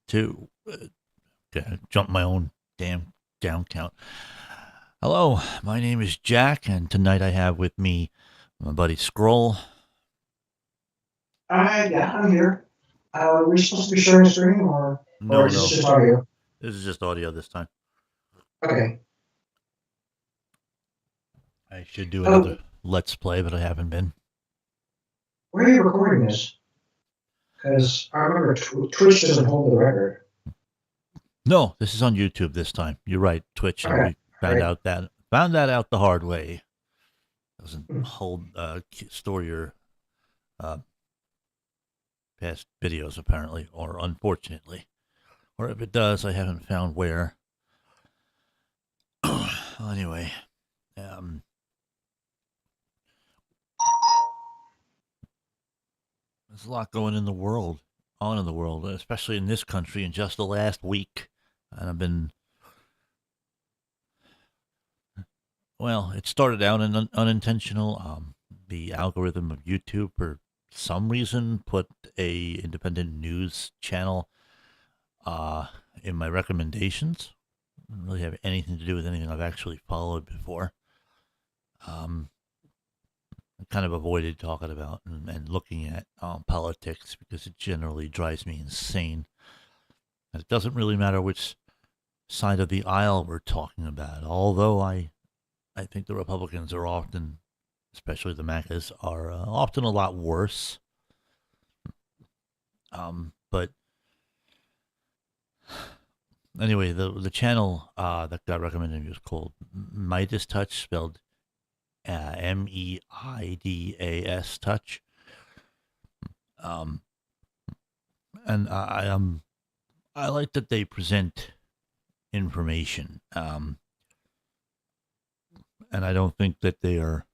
Two. Jump my own damn down count. Hello, my name is Jack, and tonight I have with me my buddy Scroll. Yeah, I'm here. We're supposed to be sharing a screen, or No, is this no, just audio? this is just audio this time. Okay. I should do Oh, another Let's Play, but I haven't been. where are you recording this? Because I remember Twitch doesn't hold the record. No, this is on YouTube this time. You're right, Twitch. Okay. We All right. found that out the hard way. Doesn't Hmm. hold store your uh, past videos apparently, or unfortunately, or if it does, I haven't found where. Anyway, um, there's a lot going on in the world, especially in this country in just the last week. And I've been, well, it started out unintentional. The algorithm of YouTube, for some reason, put a independent news channel uh, in my recommendations. Doesn't really have anything to do with anything I've actually followed before. Um, I kind of avoided talking about and looking at politics because it generally drives me insane. And it doesn't really matter which side of the aisle we're talking about. Although I think the Republicans are often, especially the MAGAs, are often a lot worse. But anyway, the channel that got recommended to me was called Midas Touch, spelled Meidas Touch. Um, and I like that they present information. And I don't think that they are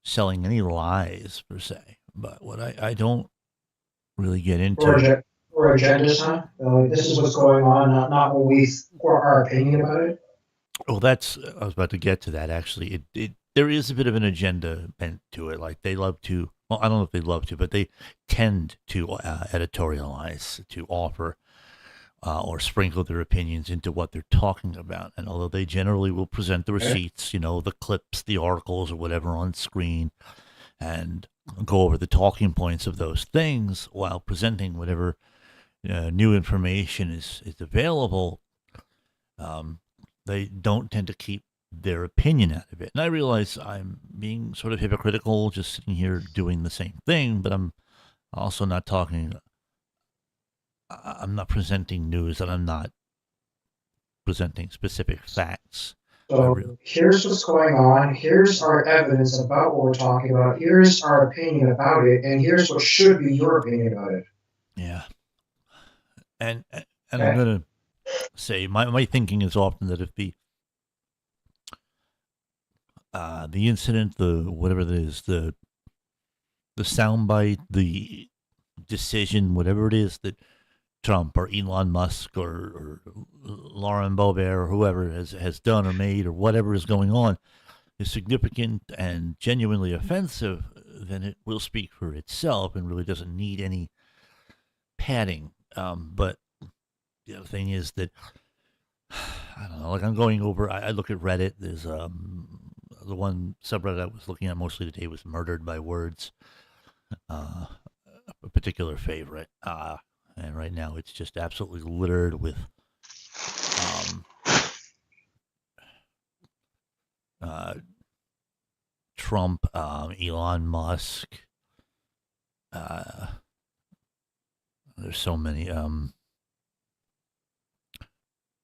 selling any lies per se. But what I don't really get Or, into, ag- or agendas, huh? This is what's going on, not what or our opinion about it. well, that's I was about to get to that actually. It there is a bit of an agenda bent to it. Like they love to. Well, I don't know if they love to, but they tend to editorialize, to offer or sprinkle their opinions into what they're talking about. And although they generally will present the Okay. receipts, the clips, the articles, or whatever on screen, and go over the talking points of those things while presenting whatever new information is available, um, they don't tend to keep their opinion out of it. And I realize I'm being sort of hypocritical just sitting here doing the same thing, but I'm also not talking, I'm not presenting news and I'm not presenting specific facts. I So real here's what's going on. Here's our evidence about what we're talking about. Here's our opinion about it, and here's what should be your opinion about it. Yeah. And I'm Okay. going to say my thinking is often that if the incident, the whatever it is, the soundbite, the decision, whatever it is that Trump or Elon Musk or Lauren Boebert or whoever has done or made or whatever is going on is significant and genuinely offensive, then it will speak for itself and really doesn't need any padding. But the other thing is that I don't know. Like I'm going over. I look at Reddit. There's the one subreddit I was looking at mostly today was "Murdered by Words," uh, a particular favorite. And right now it's just absolutely littered with um, uh, Trump, Elon Musk. Uh, there's so many.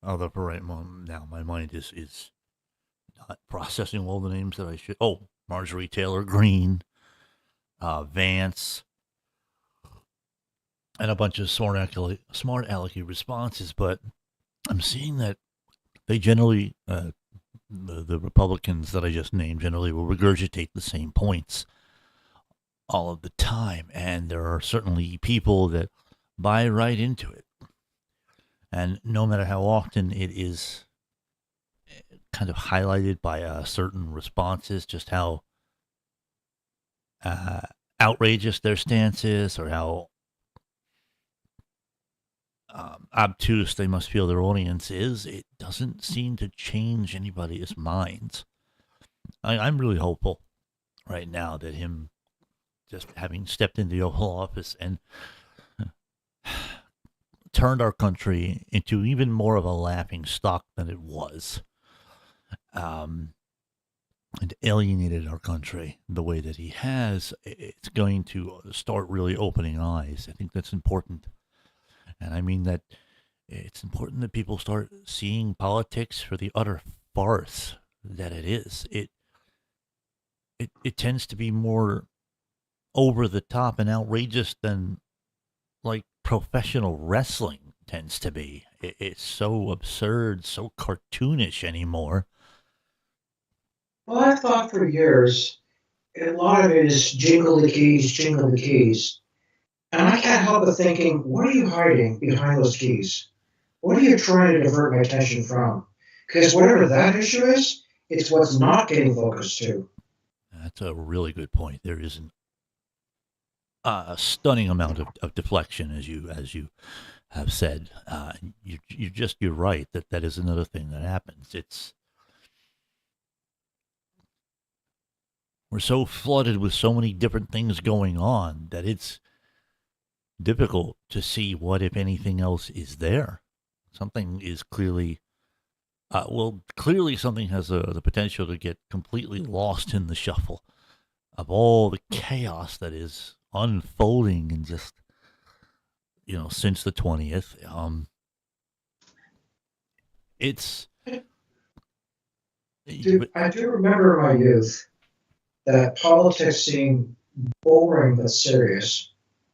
Although for right now, my mind is not processing all the names that I should. Oh, Marjorie Taylor Greene, Vance, and a bunch of smart alecky responses. But I'm seeing that they generally, the Republicans that I just named, generally will regurgitate the same points all of the time. And there are certainly people that buy right into it. And no matter how often it is kind of highlighted by certain responses, just how uh, outrageous their stance is or how obtuse they must feel their audience is, it doesn't seem to change anybody's minds. I'm really hopeful right now that him just having stepped into the Oval Office and turned our country into even more of a laughing stock than it was, um, and alienated our country the way that he has, it's going to start really opening eyes. I think that's important. And I mean that it's important that people start seeing politics for the utter farce that it is. It tends to be more over the top and outrageous than like professional wrestling tends to be. It's so absurd, so cartoonish anymore. Well, I've thought for years, a lot of it is jingle the keys, jingle the keys. And I can't help but thinking, what are you hiding behind those keys? What are you trying to divert my attention from? Because whatever that issue is, it's what's not getting focused to. That's a really good point. There is a stunning amount of deflection, as you have said. You're right that is another thing that happens. We're so flooded with so many different things going on that it's difficult to see what, if anything else, is there. Something is clearly, clearly something has the potential to get completely lost in the shuffle of all the chaos that is unfolding and just, since the 20th. It's, I do remember in my youth that politics seemed boring but serious,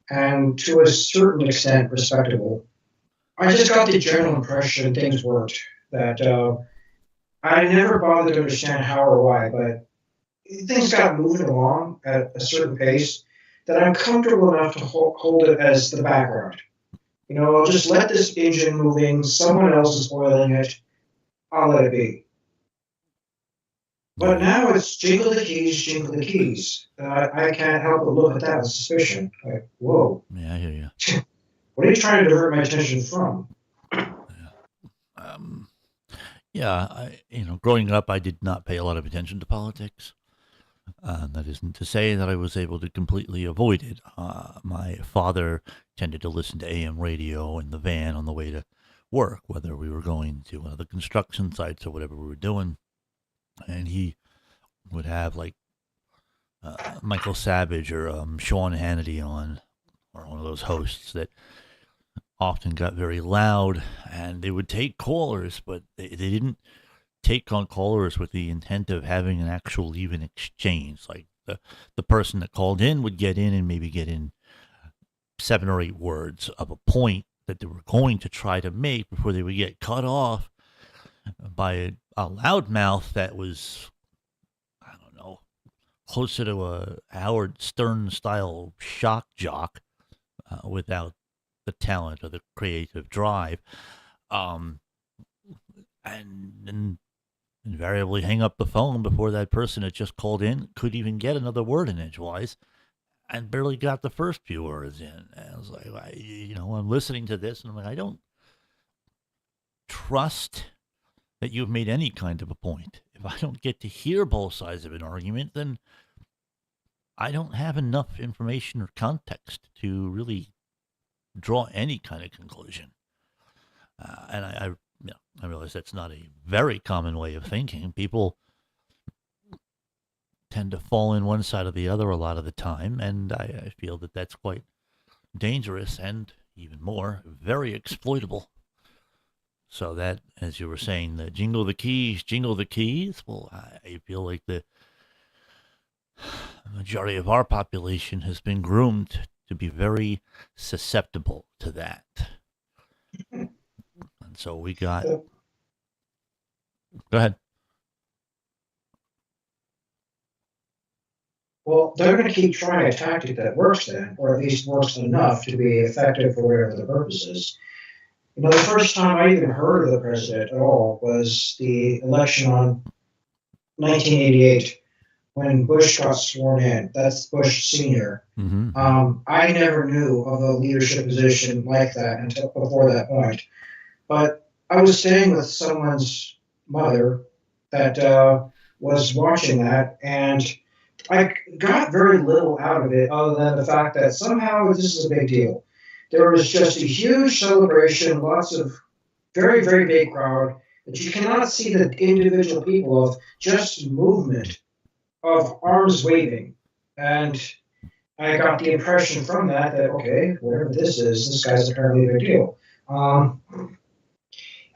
and to a certain extent respectable. I just got the general impression things worked. That I never bothered to understand how or why, but things got moving along at a certain pace that I'm comfortable enough to hold it as the background. I'll just let this engine moving. Someone else is oiling it. I'll let it be. But now it's jingle the keys, jingle the keys. I can't help but look at that with suspicion. Like, whoa. Yeah, I hear you. What are you trying to divert my attention from? Growing up, I did not pay a lot of attention to politics. That isn't to say that I was able to completely avoid it. My father tended to listen to AM radio in the van on the way to work, whether we were going to one of the construction sites or whatever we were doing. And he would have like Michael Savage or Sean Hannity on, or one of those hosts that often got very loud, and they would take callers, but they didn't take on callers with the intent of having an actual even exchange. Like the person that called in would get in and maybe get in 7 or 8 words of a point that they were going to try to make before they would get cut off by a loudmouth that was, I don't know, closer to a Howard Stern style shock jock without the talent or the creative drive, and invariably hang up the phone before that person that just called in could even get another word in edgewise, and barely got the first few words in. And I was like, I'm listening to this, and I'm like, I don't trust that you've made any kind of a point. If I don't get to hear both sides of an argument, then I don't have enough information or context to really draw any kind of conclusion. And I realize that's not a very common way of thinking. People tend to fall in one side or the other a lot of the time, and I feel that that's quite dangerous and even more, very exploitable. So that, as you were saying, the jingle the keys, well, I feel like the majority of our population has been groomed to be very susceptible to that. And so we got. Go ahead. Well, they're going to keep trying a tactic that works then, or at least works enough to be effective for whatever the purpose is. The first time I even heard of the president at all was the election on 1988, when Bush got sworn in. That's Bush Senior. Mm-hmm. I never knew of a leadership position like that until before that point. But I was staying with someone's mother that was watching that, and I got very little out of it other than the fact that somehow this is a big deal. There was just a huge celebration, lots of very, very big crowd, but you cannot see the individual people of just movement of arms waving. And I got the impression from that that, okay, whatever this is, this guy's apparently a big deal. Um,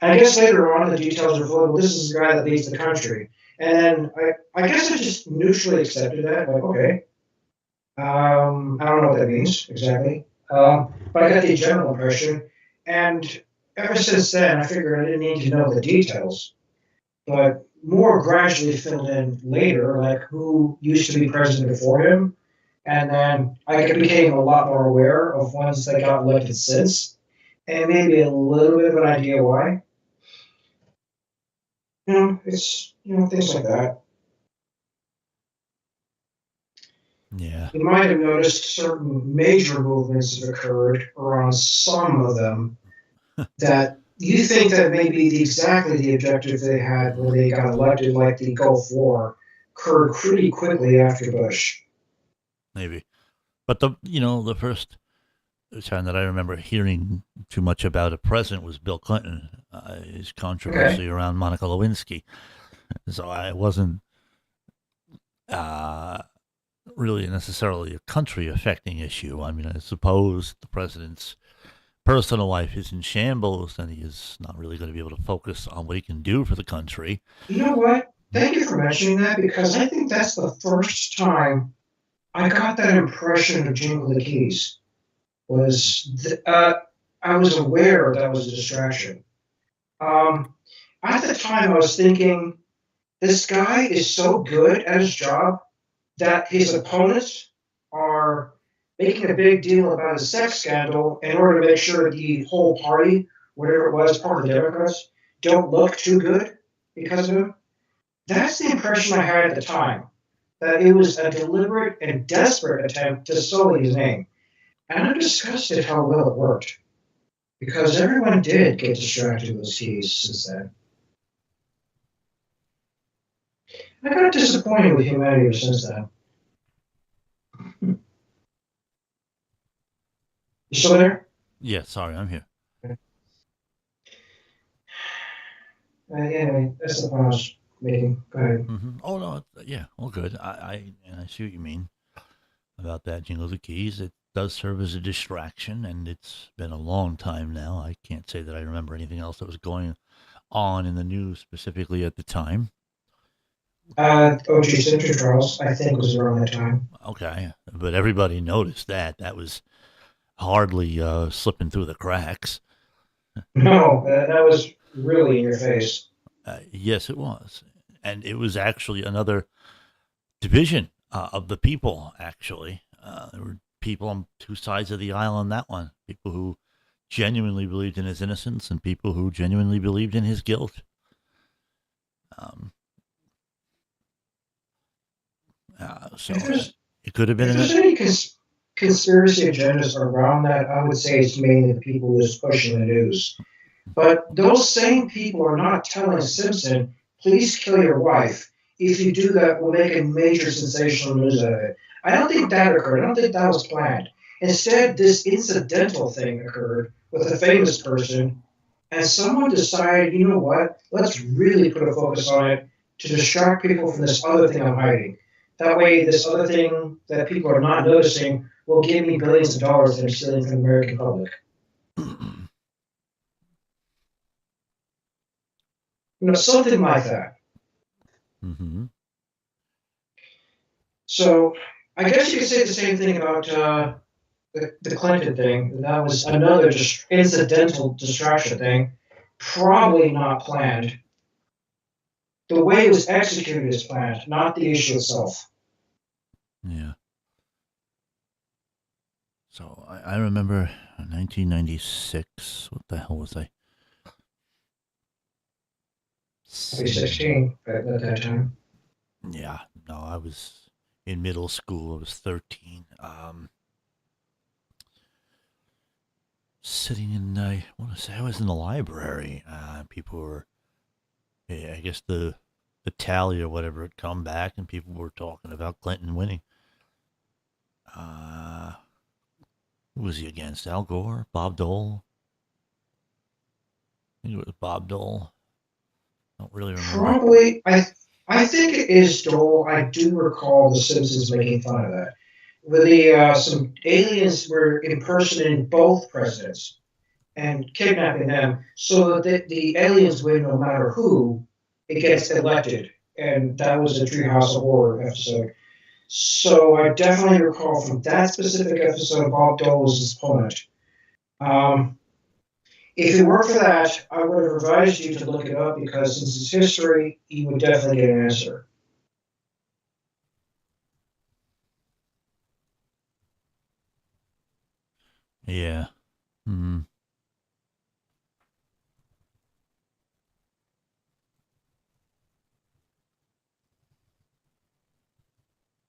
I guess later on the details are flowed. Well, this is the guy that leads the country. And then I guess I just neutrally accepted that. Like, okay, I don't know what that means exactly. But I got the general impression. And ever since then, I figured I didn't need to know the details. But more gradually filled in later, like who used to be president before him. And then I became a lot more aware of ones that got elected since, and maybe a little bit of an idea why. It's things like that. Yeah. You might have noticed certain major movements have occurred around some of them that you think that maybe exactly the objective they had when they got elected, like the Gulf War, occurred pretty quickly after Bush. Maybe. But the first time that I remember hearing too much about a president was Bill Clinton, his Okay. controversy around Monica Lewinsky. So I wasn't uh, really necessarily a country affecting issue. I mean, I suppose the president's personal life is in shambles and he is not really going to be able to focus on what he can do for the country. You know what? Thank you for mentioning that because I think that's the first time I got that impression of Jingle the Keys. I was aware that was a distraction. Um, at the time, I was thinking this guy is so good at his job that his opponents are making a big deal about a sex scandal in order to make sure the whole party, whatever it was, part of the Democrats, don't look too good because of him. That's the impression I had at the time, that it was a deliberate and desperate attempt to sully his name. And I'm disgusted how well it worked, because everyone did get distracted with keys since then. I got disappointed with humanity ever since then. You still there? Yeah, sorry, I'm here. Anyway, that's the point I was making. Go ahead. Oh no, yeah, all good. I see what you mean about that Jingle the Keys. It does serve as a distraction, and it's been a long time now. I can't say that I remember anything else that was going on in the news specifically at the time. O.J. Simpson trials, I think, was around that time. Okay, but everybody noticed that. That was hardly slipping through the cracks. No, that was really in your face. Yes, it was. And it was actually another division of the people, actually. There were people on two sides of the aisle on that one, people who genuinely believed in his innocence and people who genuinely believed in his guilt. Um, so it could have been if there's any conspiracy agendas around that, I would say it's mainly the people who's pushing the news. But those same people are not telling Simpson, please kill your wife. If you do that, we'll make a major sensational news out of it. I don't think that occurred. I don't think that was planned. Instead, this incidental thing occurred with a famous person, and someone decided, you know what, let's really put a focus on it to distract people from this other thing I'm hiding. That way, this other thing that people are not noticing will give me billions of dollars that I'm stealing from the American public. Something like that. Mm-hmm. So I guess you could say the same thing about the Clinton thing. That was another just incidental distraction thing, probably not planned. The way it was executed is planned, not the issue itself. Yeah. So I remember 1996. What the hell was I? 2016 at that time. Yeah, no, I was in middle school. I was 13. Sitting in, I want to say I was in the library. People were, yeah, I guess the tally or whatever had come back, and people were talking about Clinton winning. Uh, who was he against? Al Gore, Bob Dole. I think it was Bob Dole. I don't really remember. Probably, I think it is Dole. I do recall The Simpsons making fun of that. Where the some aliens were impersonating both presidents and kidnapping them, so that the aliens win no matter who it gets elected. And that was a Treehouse of Horror episode. So I definitely recall from that specific episode, Bob Dole was his opponent. Um, if it weren't for that, I would have advised you to look it up because since it's history, you would definitely get an answer. Yeah. Hmm.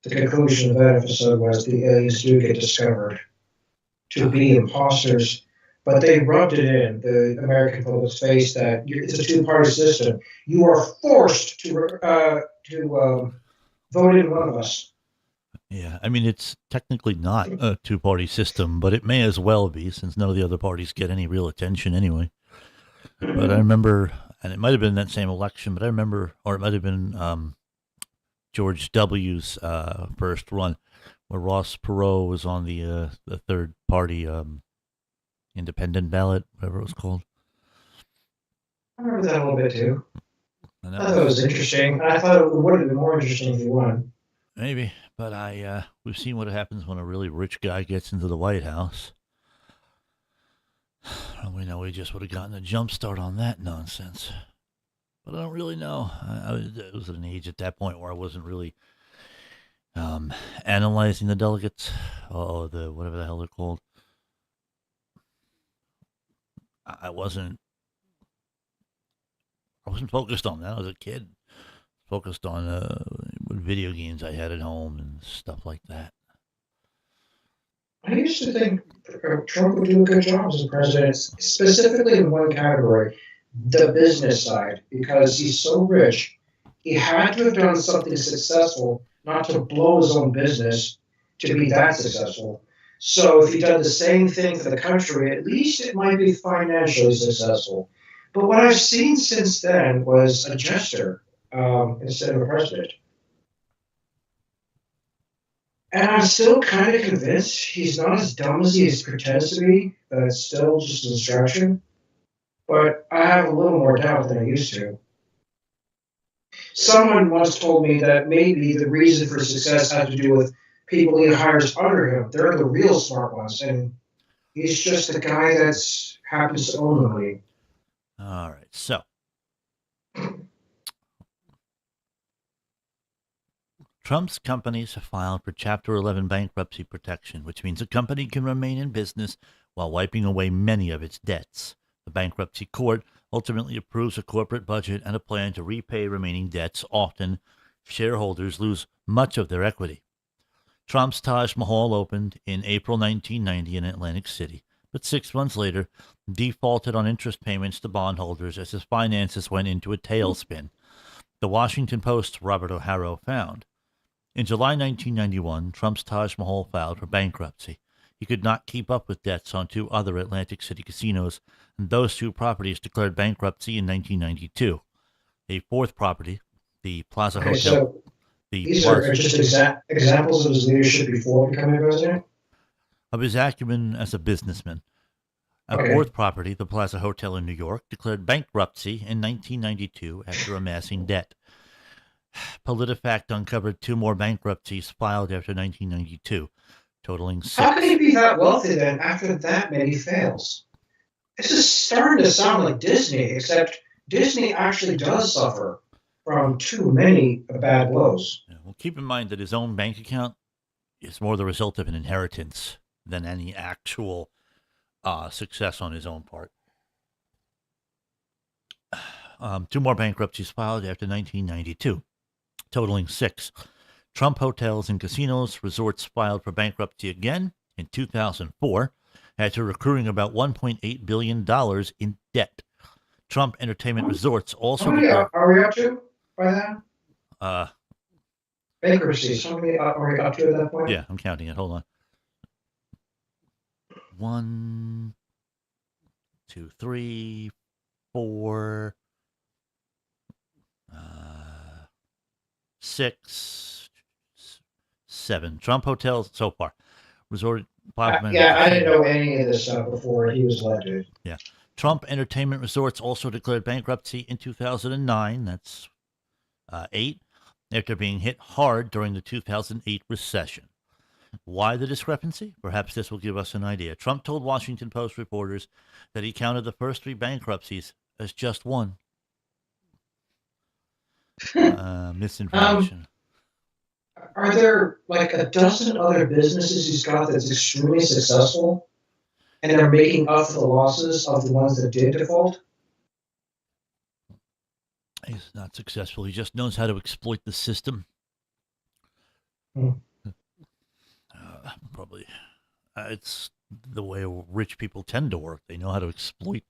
The conclusion of that episode was the aliens do get discovered to Ah, be imposters, but they rubbed it in the American public's face that it's a two-party system. You are forced to vote in one of us. yeah. I mean, it's technically not a two-party system, but it may as well be since none of the other parties get any real attention anyway. But I Mm-hmm. remember, and it might have been that same election, but I remember, or it might have been George W.'s first run, where Ross Perot was on the third party independent ballot, whatever it was called. I remember that a little bit too. And I that thought it was was interesting. I thought it would have been more interesting if you won. maybe, but we've seen what happens when a really rich guy gets into the White House. We know we just would have gotten a jump start on that nonsense. But I don't really know. I was at an age at that point where I wasn't really um, analyzing the delegates. Oh, the whatever the hell they're called. I wasn't. I wasn't focused on that. I was a kid. Focused on what video games I had at home and stuff like that. I used to think Trump would do a good job as a president, specifically in one category, the business side, because he's so rich. He had to have done something successful, not to blow his own business to be that successful. So if he done the same thing for the country, at least it might be financially successful. But what I've seen since then was a jester instead of a president. And I'm still kind of convinced he's not as dumb as he pretends to be, that it's still just a distraction. But I have a little more doubt than I used to. Someone once told me that maybe the reason for success had to do with people he hires under him. They're the real smart ones, and he's just a guy that happens to own the money. All right, so Trump's companies have filed for Chapter 11 bankruptcy protection, which means a company can remain in business while wiping away many of its debts. The bankruptcy court ultimately approves a corporate budget and a plan to repay remaining debts. Often, shareholders lose much of their equity. Trump's Taj Mahal opened in April 1990 in Atlantic City, but 6 months later defaulted on interest payments to bondholders as his finances went into a tailspin. The Washington Post's Robert O'Hara found. In July 1991, Trump's Taj Mahal filed for bankruptcy. He could not keep up with debts on two other Atlantic City casinos, and those two properties declared bankruptcy in 1992. A fourth property, the Plaza Okay, Hotel, so the these are Plaza just examples of his leadership before becoming president. of his acumen as a businessman. A Okay, fourth property, the Plaza Hotel in New York, declared bankruptcy in 1992 after amassing debt. PolitiFact uncovered two more bankruptcies filed after 1992, totaling how can he six. be that wealthy then after that many fails? This is starting to sound like Disney, except Disney actually does suffer from too many bad blows. Well, keep in mind that his own bank account is more the result of an inheritance than any actual success on his own part. Two more bankruptcies filed after 1992. totaling 6. Trump hotels and casinos resorts filed for bankruptcy again in 2004 after accruing about $1.8 billion in debt. Trump Entertainment Resorts also How many declared. are we up to by then? Uh, Bankruptcies. How many are we up to at that point? yeah, I'm counting it. Hold on. 1, 2, 3, 4, 6, 7. Trump hotels so far. Resort. Yeah, I didn't know any of this stuff before he was elected. Yeah. Trump Entertainment Resorts also declared bankruptcy in 2009. That's 8, after being hit hard during the 2008 recession. Why the discrepancy? Perhaps this will give us an idea. Trump told Washington Post reporters that he counted the first 3 bankruptcies as just one. Misinformation. Are there like a dozen other businesses he's got that's extremely successful, and they're making up for the losses of the ones that did default? He's not successful. He just knows how to exploit the system. Probably. It's the way rich people tend to work. They know how to exploit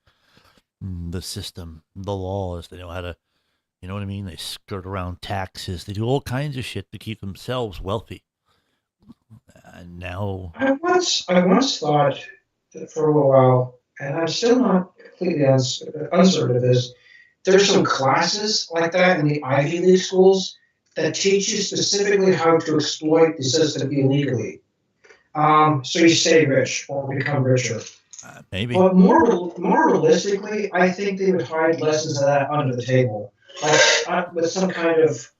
the system, the laws. They know how to, you know what I mean? They skirt around taxes. They do all kinds of shit to keep themselves wealthy. And now, I once thought that for a little while, and I'm still not completely uncertain of this. There's some classes like that in the Ivy League schools that teach you specifically how to exploit the system illegally. So you stay rich or become richer. maybe. But more realistically, I think they would hide lessons of that under the table, like with some kind of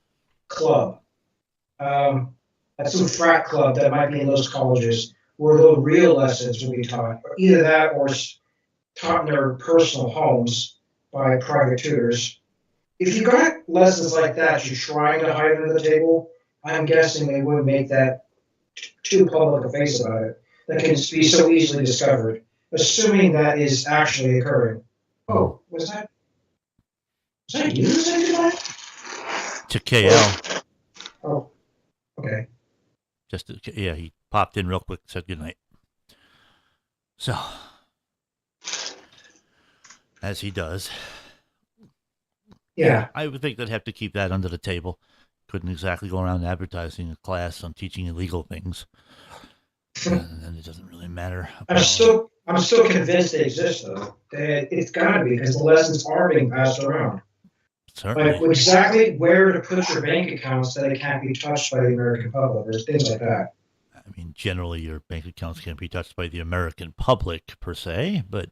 club, at some frat club that might be in those colleges, where the real lessons would be taught. Either that or taught in their personal homes by private tutors. If you got lessons like that you're trying to hide under the table, I'm guessing they wouldn't make that too public a face about it. That can be so easily discovered, assuming that is actually occurring. Oh, was that you who said that? To KL. Oh, okay. Yeah, he popped in real quick, said goodnight. So, as he does. Yeah. I would think they'd have to keep that under the table. Couldn't exactly go around advertising a class on teaching illegal things. And it doesn't really matter. I'm still convinced they exist, though. It's got to be, because the lessons are being passed around. Certainly. Like exactly where to put your bank accounts that it can't be touched by the American public, or things like that. I mean, generally, your bank accounts can't be touched by the American public per se, but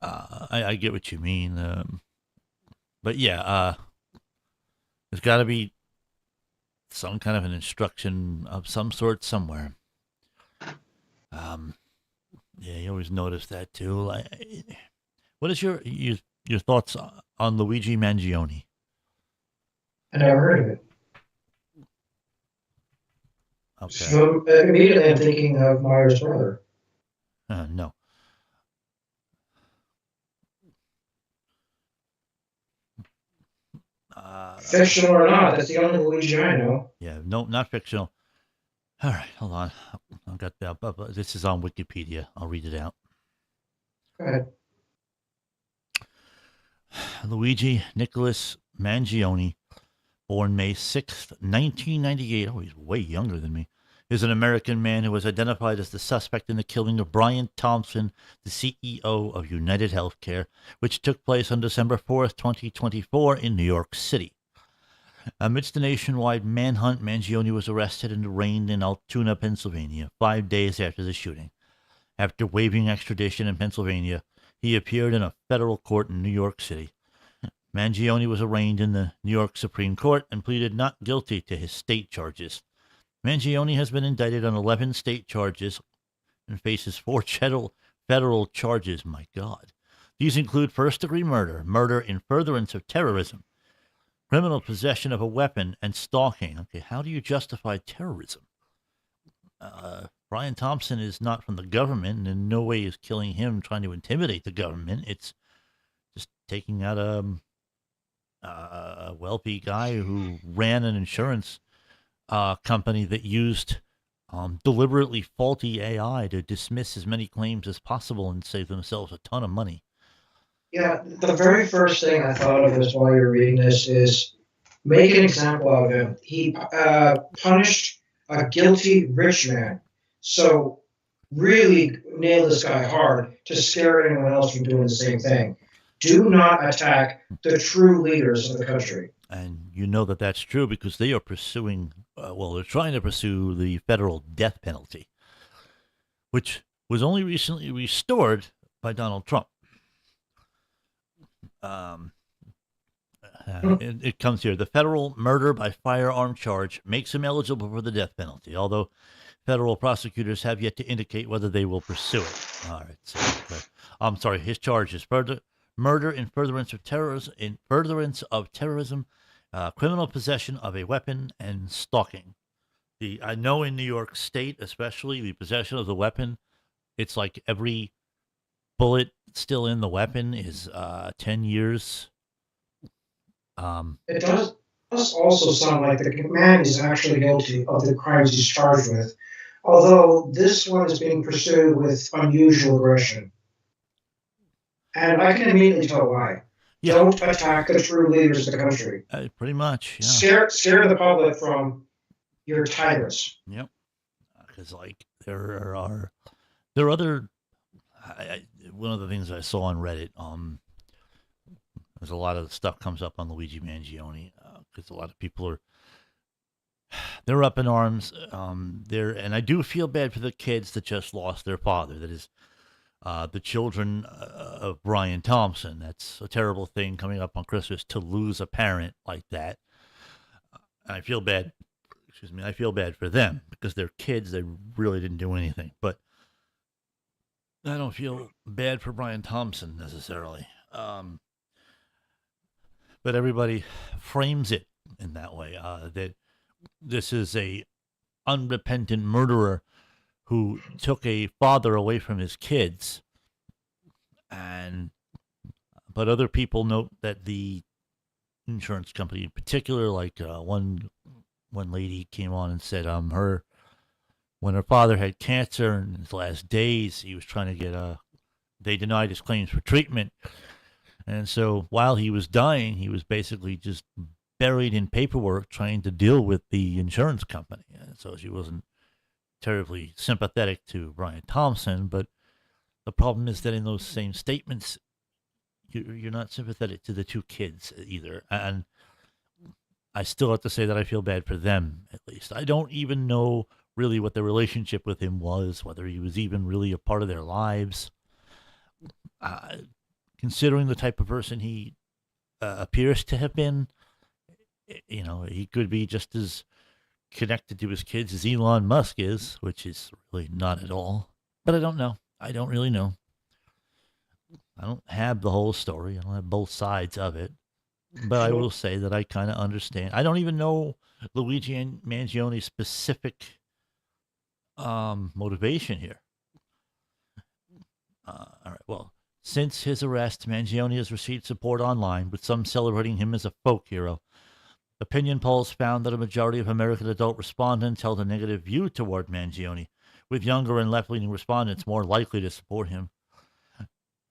I get what you mean. But yeah, there's got to be some kind of an instruction of some sort somewhere. Yeah, you always notice that too. What is your thoughts on Luigi Mangione? I never heard of it. Okay. So immediately I'm thinking of Meyer's brother. No. Fictional or not, that's the only Luigi I know. Yeah, no, not fictional. All right, hold on. I've got that. This is on Wikipedia. I'll read it out. Go ahead. Luigi Nicholas Mangione, born May 6th, 1998. Oh, he's way younger than me. Is an American man who was identified as the suspect in the killing of Brian Thompson, the CEO of United Healthcare, which took place on December 4th, 2024 in New York City. Amidst a nationwide manhunt, Mangione was arrested and arraigned in Altoona, Pennsylvania, 5 days after the shooting. After waiving extradition in Pennsylvania, he appeared in a federal court in New York City. Mangione was arraigned in the New York Supreme Court and pleaded not guilty to his state charges. Mangione has been indicted on 11 state charges and faces 4 federal charges. My God. These include first-degree murder, murder in furtherance of terrorism, criminal possession of a weapon, and stalking. Okay, how do you justify terrorism? Brian Thompson is not from the government, and in no way is killing him trying to intimidate the government. It's just taking out a wealthy guy who ran an insurance company that used deliberately faulty AI to dismiss as many claims as possible and save themselves a ton of money. Yeah, the very first thing I thought of is while you're reading this is make an example of him. He punished a guilty rich man. So really nail this guy hard to scare anyone else from doing the same thing. Do not attack the true leaders of the country. And you know that that's true because they are pursuing, they're trying to pursue the federal death penalty, which was only recently restored by Donald Trump. Um, it comes here. The federal murder by firearm charge makes him eligible for the death penalty, although federal prosecutors have yet to indicate whether they will pursue it. All right. So, I'm sorry. His charge is murder in furtherance of terrorism, criminal possession of a weapon, and stalking. I know in New York State, especially, the possession of the weapon, it's like every bullet still in the weapon is 10 years. It does also sound like the man is actually guilty of the crimes he's charged with, although this one is being pursued with unusual aggression. And I can immediately tell why. Yeah. Don't attack the true leaders of the country. Pretty much. Yeah. Scare the public from your tyrants. Yep. Because like there are other. One of the things I saw on Reddit. There's a lot of stuff comes up on Luigi Mangione because a lot of people they're up in arms. And I do feel bad for the kids that just lost their father. That is the children of Brian Thompson. That's a terrible thing coming up on Christmas to lose a parent like that. I feel bad. Excuse me. I feel bad for them because they're kids. They really didn't do anything. But I don't feel bad for Brian Thompson necessarily. But everybody frames it in that way, that this is a unrepentant murderer who took a father away from his kids. But other people note that the insurance company in particular, like one lady came on and said when her father had cancer in his last days, he was trying to get they denied his claims for treatment. And so while he was dying, he was basically just buried in paperwork trying to deal with the insurance company. And so she wasn't terribly sympathetic to Brian Thompson. But the problem is that in those same statements, you're not sympathetic to the two kids either. And I still have to say that I feel bad for them, at least. I don't even know really what the relationship with him was, whether he was even really a part of their lives. Considering the type of person he appears to have been, he could be just as connected to his kids as Elon Musk is, which is really not at all. But I don't know. I don't really know. I don't have the whole story. I don't have both sides of it. But I will say that I kind of understand. I don't even know Luigi Mangione's specific motivation here. All right. Well, since his arrest, Mangione has received support online, with some celebrating him as a folk hero. Opinion polls found that a majority of American adult respondents held a negative view toward Mangione, with younger and left-leaning respondents more likely to support him.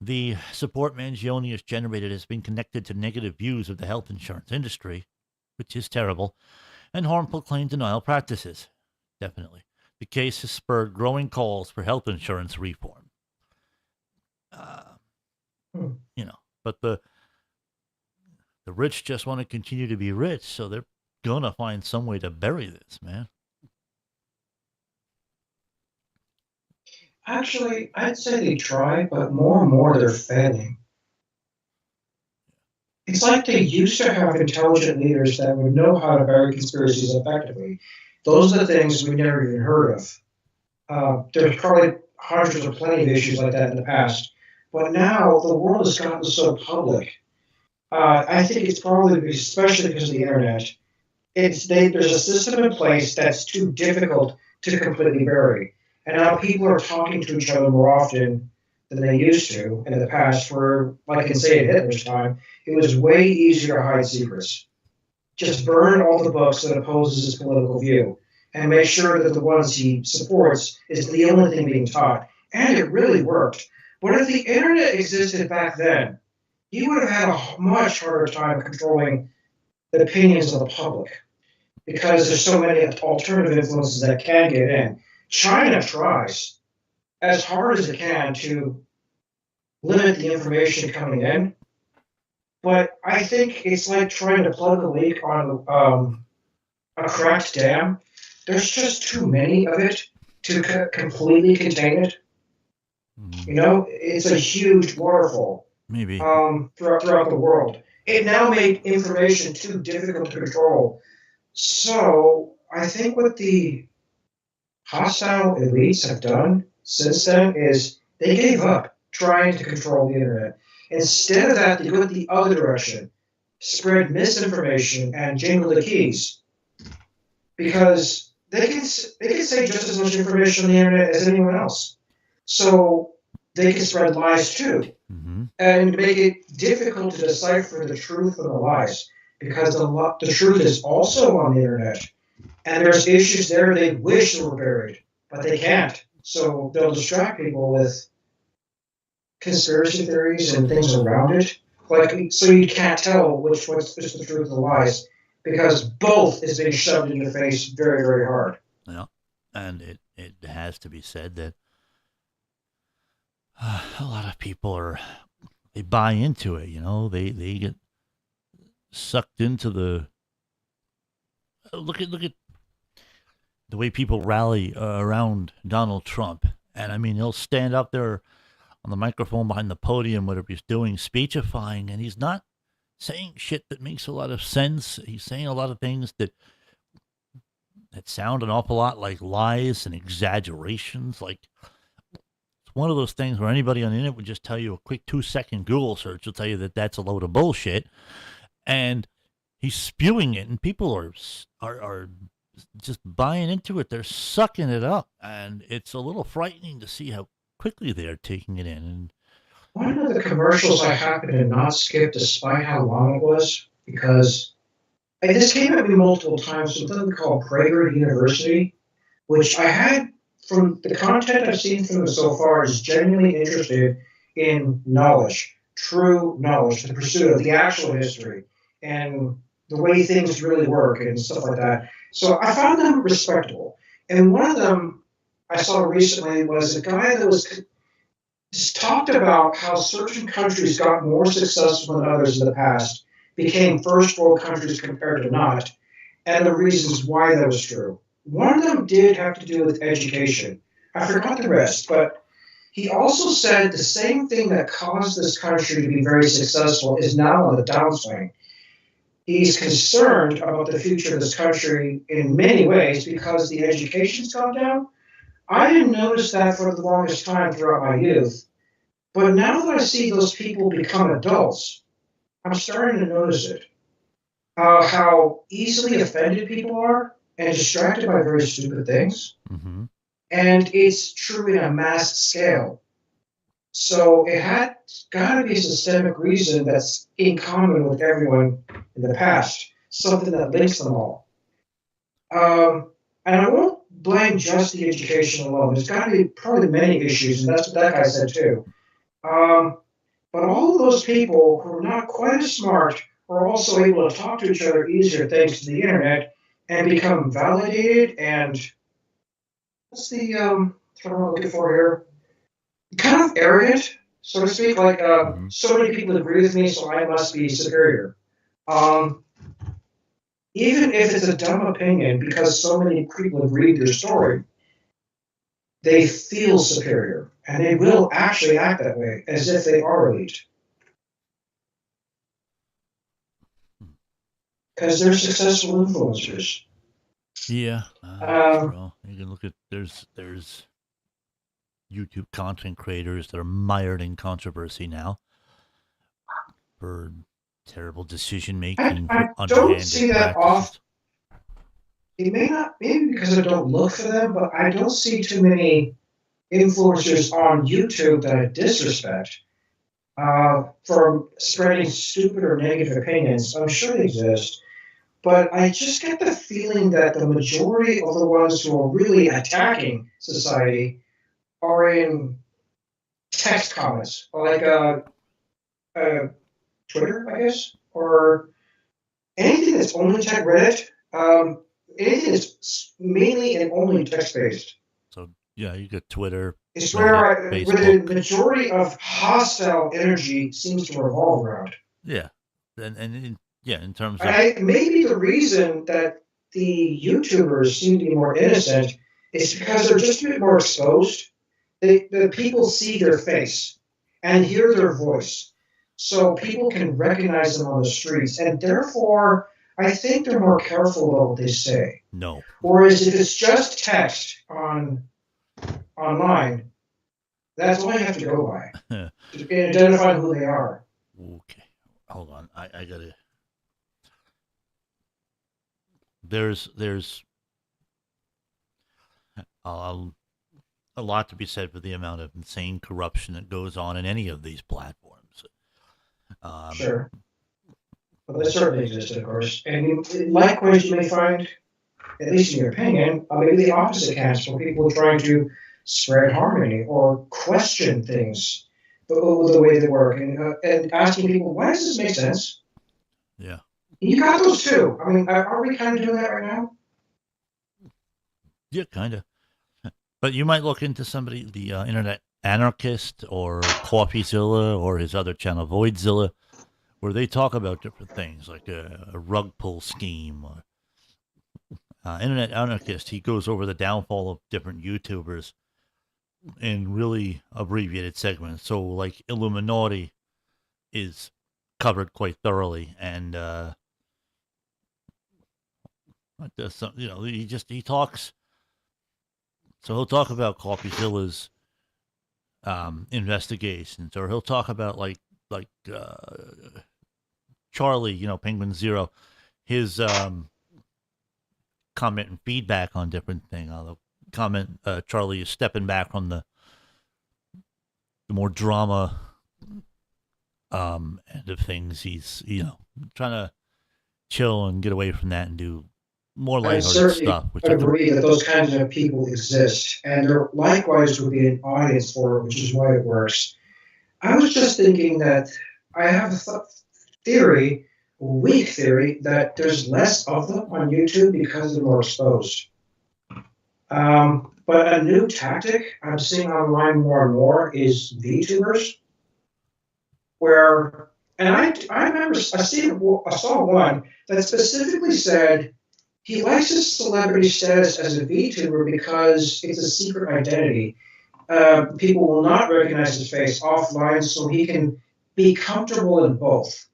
The support Mangione has generated has been connected to negative views of the health insurance industry, which is terrible, and harmful claim denial practices. Definitely. The case has spurred growing calls for health insurance reform. But the rich just want to continue to be rich, so they're gonna find some way to bury this, man. Actually, I'd say they try, but more and more they're failing. It's like they used to have intelligent leaders that would know how to bury conspiracies effectively. Those are the things we never even heard of. There's probably hundreds of plenty of issues like that in the past. But now the world has gotten so public. I think it's probably especially because of the internet. There's a system in place that's too difficult to completely bury. And now people are talking to each other more often than they used to in the past, where, like in, say, in Hitler's time, it was way easier to hide secrets. Just burn all the books that opposes his political view and make sure that the ones he supports is the only thing being taught. And it really worked. But if the internet existed back then, you would have had a much harder time controlling the opinions of the public because there's so many alternative influences that can get in. China tries as hard as it can to limit the information coming in, but I think it's like trying to plug a leak on a cracked dam. There's just too many of it to completely contain it. You know, it's a huge waterfall. Maybe. Throughout the world. It now made information too difficult to control. So I think what the hostile elites have done since then is they gave up trying to control the internet. Instead of that, they went the other direction, spread misinformation and jingle the keys, because they can say just as much information on the internet as anyone else. So they can spread lies too, and make it difficult to decipher the truth from the lies, because the truth is also on the internet, and there's issues there they wish they were buried, but they can't. So they'll distract people with conspiracy theories and things around it, like, so you can't tell what's the truth of the lies, because both is being shoved in your face very, very hard. Yeah, and it has to be said that a lot of people they buy into it. You know, they get sucked into the look at the way people rally around Donald Trump, and I mean he'll stand up there on the microphone behind the podium, whatever he's doing, speechifying, and he's not saying shit that makes a lot of sense. He's saying a lot of things that sound an awful lot like lies and exaggerations. Like, it's one of those things where anybody on the internet would just tell you, a quick 2-second Google search will tell you that that's a load of bullshit, and he's spewing it, and people are just buying into it. They're sucking it up, and it's a little frightening to see how quickly they're taking it in. And one of the commercials I happened to not skip despite how long it was, because this came at me multiple times, something called Prager University, which I had, from the content I've seen from them so far, is genuinely interested in knowledge, true knowledge, the pursuit of the actual history, and the way things really work and stuff like that. So I found them respectable. And one of them I saw recently was a guy that was just talked about how certain countries got more successful than others in the past, became first world countries compared to not, and the reasons why that was true. One of them did have to do with education. I forgot the rest, but he also said the same thing that caused this country to be very successful is now on the downswing. He's concerned about the future of this country in many ways because the education's gone down. I didn't notice that for the longest time throughout my youth, but now that I see those people become adults, I'm starting to notice it. How easily offended people are and distracted by very stupid things. mm-hmm. And it's true in a mass scale. So it had got to be a systemic reason that's in common with everyone in the past, something that links them all. And I won't blame just the education alone. There's got to be probably many issues, and that's what that guy said too. But all of those people who are not quite as smart are also able to talk to each other easier thanks to the internet and become validated and, what's the term I'm looking for here? Kind of arrogant, so to speak. Like, so many people agree with me, so I must be superior. Even if it's a dumb opinion, because so many people agree with your story, they feel superior, and they will actually act that way, as if they are elite. Because they're successful influencers. Yeah, well, you can look at there's YouTube content creators that are mired in controversy now for terrible decision making, I don't see that often. It may not, maybe because I don't look for them, but I don't see too many influencers on YouTube that I disrespect for spreading stupid or negative opinions. I'm sure they exist, but I just get the feeling that the majority of the ones who are really attacking society are in text comments, like uh, Twitter, I guess, or anything that's only tech Reddit. Anything that's mainly and only text based. So yeah, you got Twitter, It's Reddit, where the Facebook. majority of hostile energy seems to revolve around. Yeah, yeah, in terms of Maybe the reason that the YouTubers seem to be more innocent is because they're just a bit more exposed. The people see their face and hear their voice, so people can recognize them on the streets, and therefore I think they're more careful about what they say. no. Whereas if it's just text on online, that's all you have to go by to identify who they are. Okay, hold on. I gotta. There's a lot to be said for the amount of insane corruption that goes on in any of these platforms. Um, Sure. Well, that certainly exists, of course. And likewise, you may find, at least in your opinion, maybe the opposite camps where people are trying to spread harmony or question things, the way they work, and asking people, why does this make sense? yeah, You got those too. I mean, are we kind of doing that right now? yeah, kind of. But you might look into somebody, the internet anarchist or Coffeezilla or his other channel, Voidzilla, where they talk about different things like a rug pull scheme or internet anarchist. He goes over the downfall of different YouTubers in really abbreviated segments. So, like Illuminati is covered quite thoroughly, and he talks. So he'll talk about Coffeezilla's investigations, or he'll talk about like Charlie, Penguin Zero, his comment and feedback on different things. I'll comment Charlie is stepping back from the more drama end of things. He's trying to chill and get away from that and do more I lighthearted certainly stuff. Which agree that those kinds of people exist, and there likewise would be an audience for it, which is why it works. I was just thinking that I have a theory, a weak theory, that there's less of them on YouTube because they're more exposed. But a new tactic I'm seeing online more and more is VTubers, where, and I remember I saw one that specifically said he likes his celebrity status as a VTuber because it's a secret identity. People will not recognize his face offline, so he can be comfortable in both.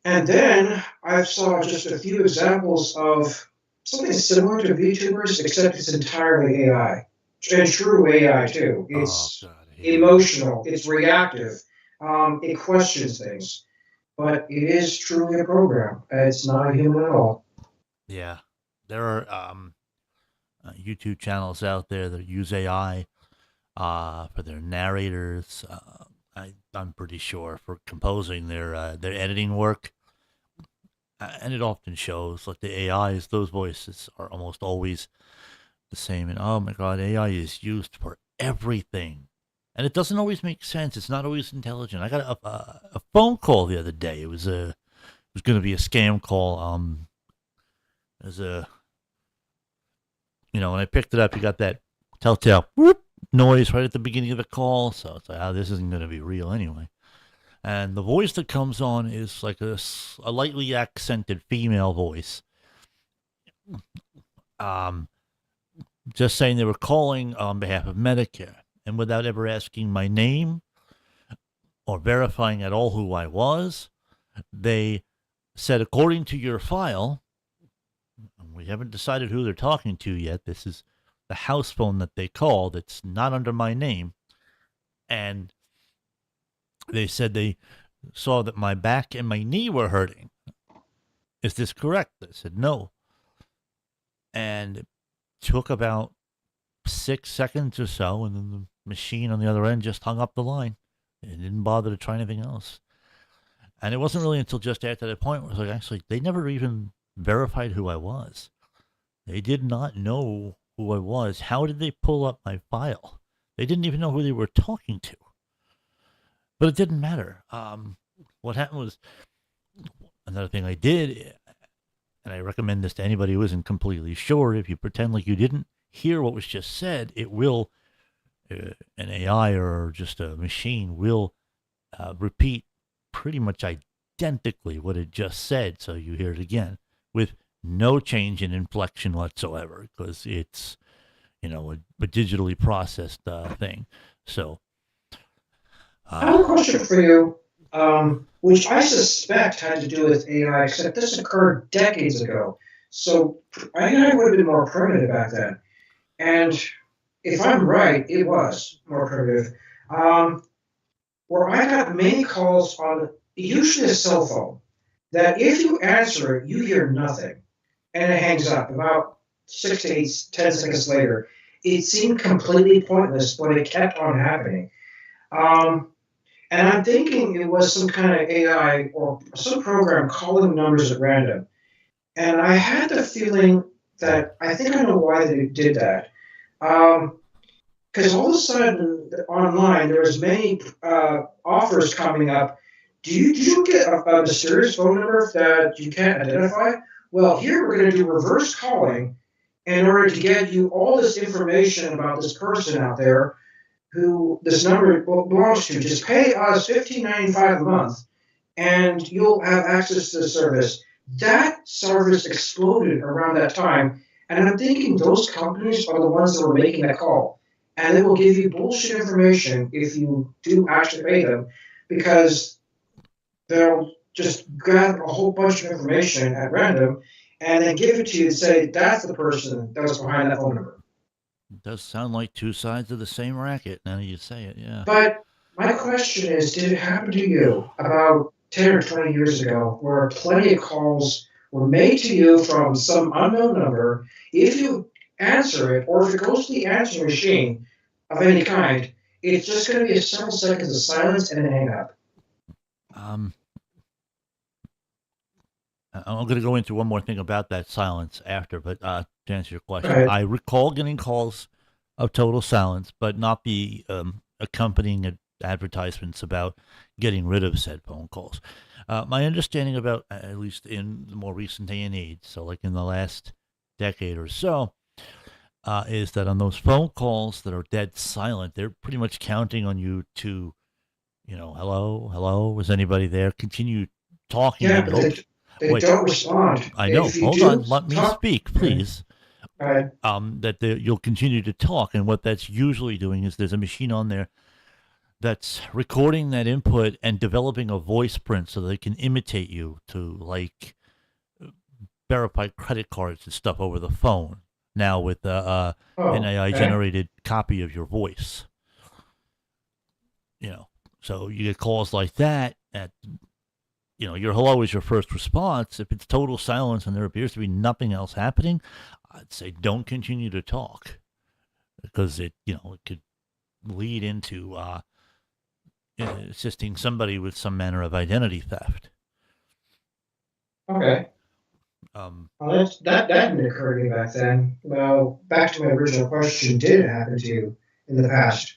And then I saw just a few examples of something similar to VTubers, except it's entirely AI. And true AI, too. It's emotional, it's reactive, it questions things. But it is truly a program. It's not a human at all. Yeah, there are YouTube channels out there that use AI for their narrators. I'm pretty sure for composing their editing work, and it often shows like the AIs. Those voices are almost always the same. And oh my God, AI is used for everything, and it doesn't always make sense. It's not always intelligent. I got a phone call the other day. It was going to be a scam call. As a when I picked it up, you got that telltale whoop noise right at the beginning of the call. So it's like, oh, this isn't going to be real anyway. And the voice that comes on is like a lightly accented female voice. Um, just saying they were calling on behalf of Medicare, and without ever asking my name or verifying at all who I was, they said, according to your file, we haven't decided who they're talking to yet. This is the house phone that they called. It's not under my name. And they said they saw that my back and my knee were hurting. Is this correct? I said, no. And it took about 6 seconds or so, and then the machine on the other end just hung up the line. It didn't bother to try anything else. And it wasn't really until just after that point where I was like, actually, they never even verified who I was. They did not know who I was. How did they pull up my file? They didn't even know who they were talking to. But it didn't matter. What happened was another thing I did, and I recommend this to anybody who isn't completely sure. If you pretend like you didn't hear what was just said, it will, an AI or just a machine will repeat pretty much identically what it just said, so you hear it again with no change in inflection whatsoever, because it's a digitally processed thing. So I have a question for you, which I suspect had to do with AI, except this occurred decades ago. So AI would have been more primitive back then. And if I'm right, it was more primitive. Um, where I got many calls on usually a cell phone that if you answer it, you hear nothing and it hangs up about 6 to 10 seconds later. It seemed completely pointless, but it kept on happening. Um, and I'm thinking it was some kind of AI or some program calling numbers at random. And I had the feeling that I think I know why they did that. Because all of a sudden online there was many offers coming up. Did you get a mysterious phone number that you can't identify? Well, here we're going to do reverse calling in order to get you all this information about this person out there who this number belongs to. Just pay us $15.95 a month, and you'll have access to the service. That service exploded around that time, and I'm thinking those companies are the ones that were making that call, and they will give you bullshit information if you do actually pay them, because they'll just grab a whole bunch of information at random and then give it to you and say that's the person that was behind that phone number. it does sound like two sides of the same racket. Now that you say it, yeah. But my question is, did it happen to you about 10 or 20 years ago where plenty of calls were made to you from some unknown number? If you answer it, or if it goes to the answering machine of any kind, it's just going to be several seconds of silence and then hang up. Um, I'm going to go into one more thing about that silence after, but to answer your question, Right. I recall getting calls of total silence, but not the accompanying advertisements about getting rid of said phone calls. My understanding about, at least in the more recent day and age, so like in the last decade or so, is that on those phone calls that are dead silent, they're pretty much counting on you to, hello, hello, is anybody there? Continue talking Yeah, in but hopes. they Wait, don't respond. I know. If you Hold do on, let me talk, speak, right, please. right. That you'll continue to talk, and what that's usually doing is there's a machine on there that's recording that input and developing a voice print so they can imitate you to like verify credit cards and stuff over the phone. Now with an Oh, AI okay. generated copy of your voice, so you get calls like that at your hello is your first response. If it's total silence and there appears to be nothing else happening, I'd say don't continue to talk, because it could lead into assisting somebody with some manner of identity theft. Okay. Um, Well, that didn't occur to me back then. Well, back to my original question, did it happen to you in the past?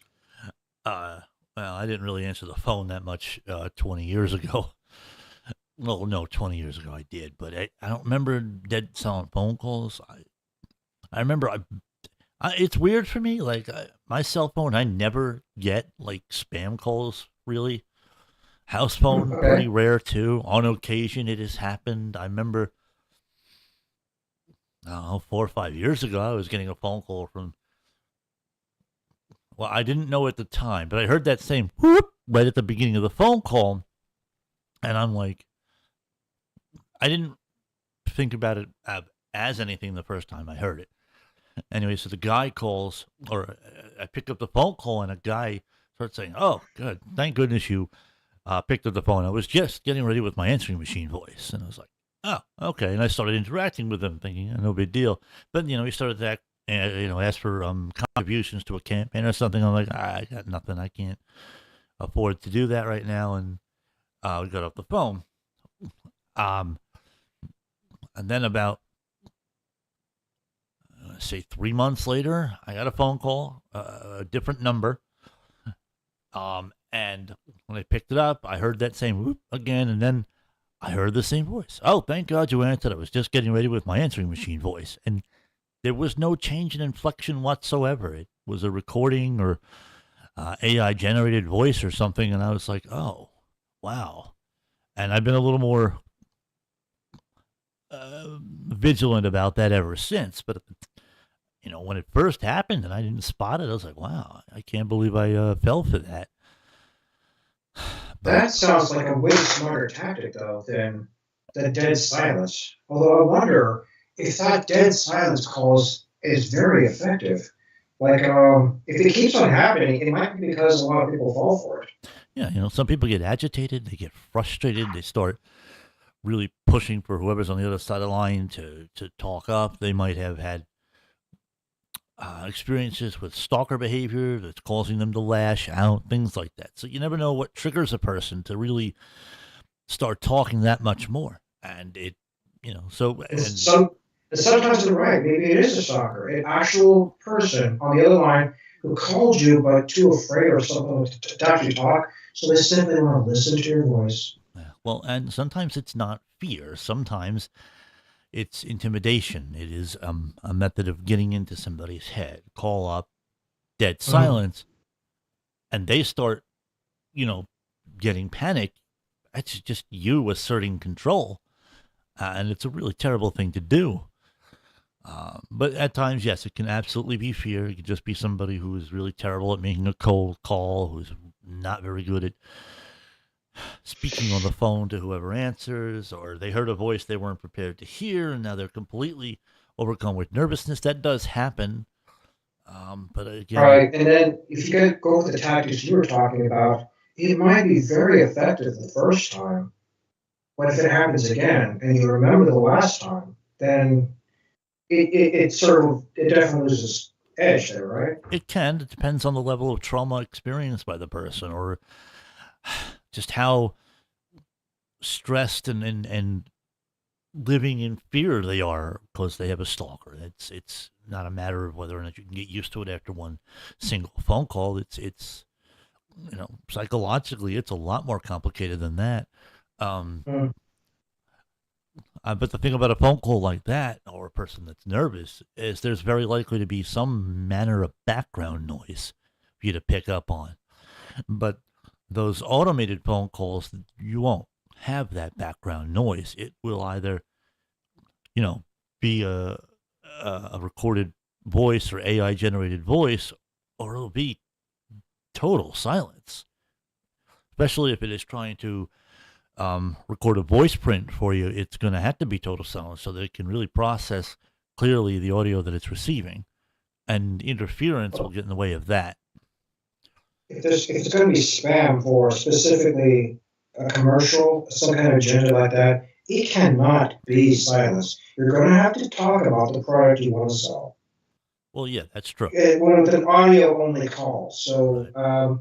uh, well, I didn't really answer the phone that much 20 years ago. Well, no, 20 years ago I did, but I don't remember dead silent phone calls. I remember it's weird for me. Like my cell phone, I never get like spam calls really. House phone, pretty Okay. rare too. On occasion, it has happened. I remember, I don't know, 4 or 5 years ago, I was getting a phone call from. Well, I didn't know at the time, but I heard that same whoop right at the beginning of the phone call, and I'm like, I didn't think about it as anything the first time I heard it. Anyway, so the guy calls, or I pick up the phone call, and a guy starts saying, "Oh, good, thank goodness you picked up the phone. I was just getting ready with my answering machine voice." And I was like, "Oh, okay." And I started interacting with him, thinking, no big deal. But he started to act and ask for contributions to a campaign or something. I'm like, I got nothing. I can't afford to do that right now. And we got off the phone. Um, and then about say 3 months later, I got a phone call, a different number. And when I picked it up, I heard that same whoop again, and then I heard the same voice. Oh, thank God you answered. I was just getting ready with my answering machine voice, and there was no change in inflection whatsoever. It was a recording or AI generated voice or something, and I was like, oh, wow. And I've been a little more vigilant about that ever since. But when it first happened and I didn't spot it, I was like, wow, I can't believe I fell for that. But That sounds like a way smarter tactic, though, than the dead silence. Although I wonder if that dead silence calls is very effective. Like, if it keeps on happening, it might be because a lot of people fall for it. yeah, some people get agitated, they get frustrated, they start really pushing for whoever's on the other side of the line to talk up. They might have had experiences with stalker behavior that's causing them to lash out, things like that. So you never know what triggers a person to really start talking that much more. And it, so And and sometimes they're right. Maybe it is a stalker, an actual person on the other line who called you but too afraid or something to actually talk. So they simply want to listen to your voice. well, and sometimes it's not fear. Sometimes it's intimidation. It is a method of getting into somebody's head. Call up, dead Mm. silence, and they start, you know, getting panic. It's just you asserting control, and it's a really terrible thing to do. But at times, yes, it can absolutely be fear. It could just be somebody who is really terrible at making a cold call, who's not very good at speaking on the phone to whoever answers, or they heard a voice they weren't prepared to hear, and now they're completely overcome with nervousness. That does happen. But again, Right. And then if you go with the tactics you were talking about, it might be very effective the first time. But if it happens again and you remember the last time, then it definitely loses edge there, right? it can. It depends on the level of trauma experienced by the person, or just how stressed and living in fear they are because they have a stalker. It's not a matter of whether or not you can get used to it after one single phone call. It's psychologically it's a lot more complicated than that. Um, Mm. but the thing about a phone call like that, or a person that's nervous, is there's very likely to be some manner of background noise for you to pick up on. But those automated phone calls, you won't have that background noise. It will either, be a recorded voice or AI generated voice, or it'll be total silence. Especially if it is trying to record a voice print for you, it's going to have to be total silence so that it can really process clearly the audio that it's receiving. And interference will get in the way of that. If it's going to be spam for specifically a commercial, some kind of agenda like that, it cannot be silenced. You're going to have to talk about the product you want to sell. Well, yeah, that's true. When with an audio only call. So, Right.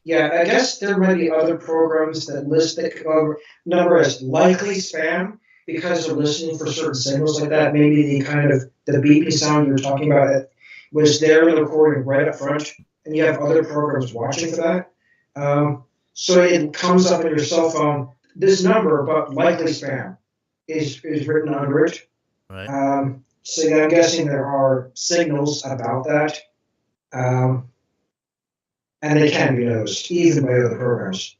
yeah, I guess there might be other programs that list the number as likely spam because they're listening for certain signals like that. Maybe the beeping sound you were talking about was there in the recording right up front, and you have other programs watching for that. So it comes up on your cell phone. This number, but likely spam, is written under it. Right. So yeah, I'm guessing there are signals about that, um, and they can be noticed even by other programs.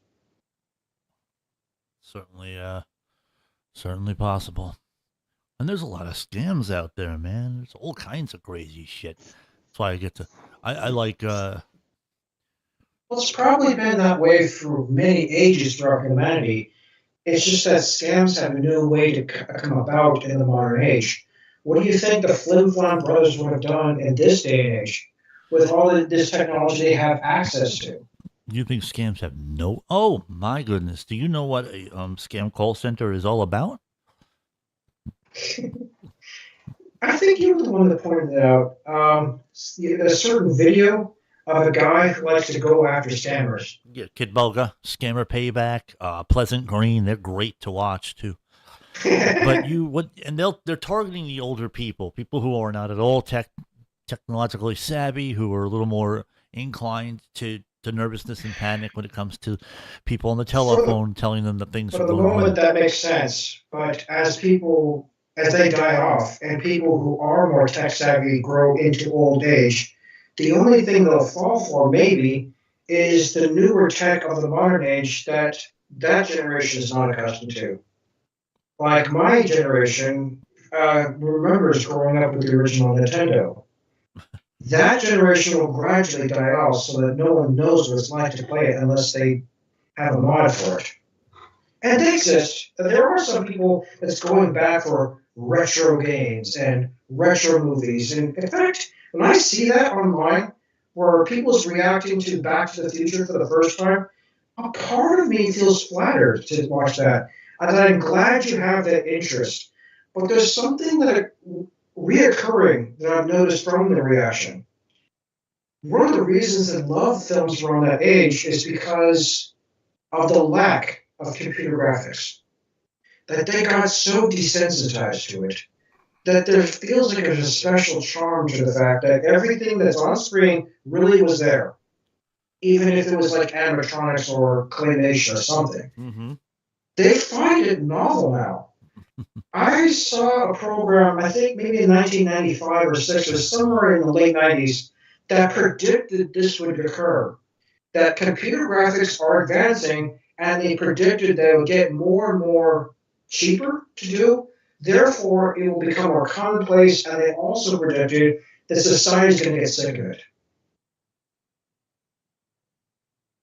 Certainly, certainly possible. And there's a lot of scams out there, man. There's all kinds of crazy shit. That's why I get to. I like. Well, it's probably been that way for many ages throughout humanity. It's just that scams have a new way to come about in the modern age. What do you think the Flim Flam brothers would have done in this day and age with all of this technology they have access to? You think scams have no? Oh my goodness! Do you know what a scam call center is all about? I think you were the one that pointed it out. A certain video of a guy who likes to go after scammers. Yeah, Kid Bulga, Scammer Payback, Pleasant Green. They're great to watch too. But you what and they're targeting the older people, people who are not at all technologically savvy, who are a little more inclined to nervousness and panic when it comes to people on the for the telephone telling them that things are for the going moment well. that makes sense, but as they die off and people who are more tech savvy grow into old age, the only thing they'll fall for maybe is the newer tech of the modern age that that generation is not accustomed to. Like my generation remembers growing up with the original Nintendo. That generation will gradually die off so that no one knows what it's like to play it unless they have a mod for it. And they exist. There are some people that's going back for retro games and retro movies. And in fact, when I see that online, where people's reacting to Back to the Future for the first time, a part of me feels flattered to watch that. And I'm glad you have that interest. But there's something that reoccurring that I've noticed from the reaction. One of the reasons that love films around that age is because of the lack of computer graphics. That they got so desensitized to it that there feels like there's a special charm to the fact that everything that's on screen really was there, even if it was like animatronics or claymation or something. Mm-hmm. They find it novel now. I saw a program, I think maybe in 1995 or 6 or somewhere in the late 90s, that predicted this would occur. That computer graphics are advancing and they predicted that it would get more and more cheaper to do. Therefore, it will become more commonplace, and they also predicted that society is going to get sick of it.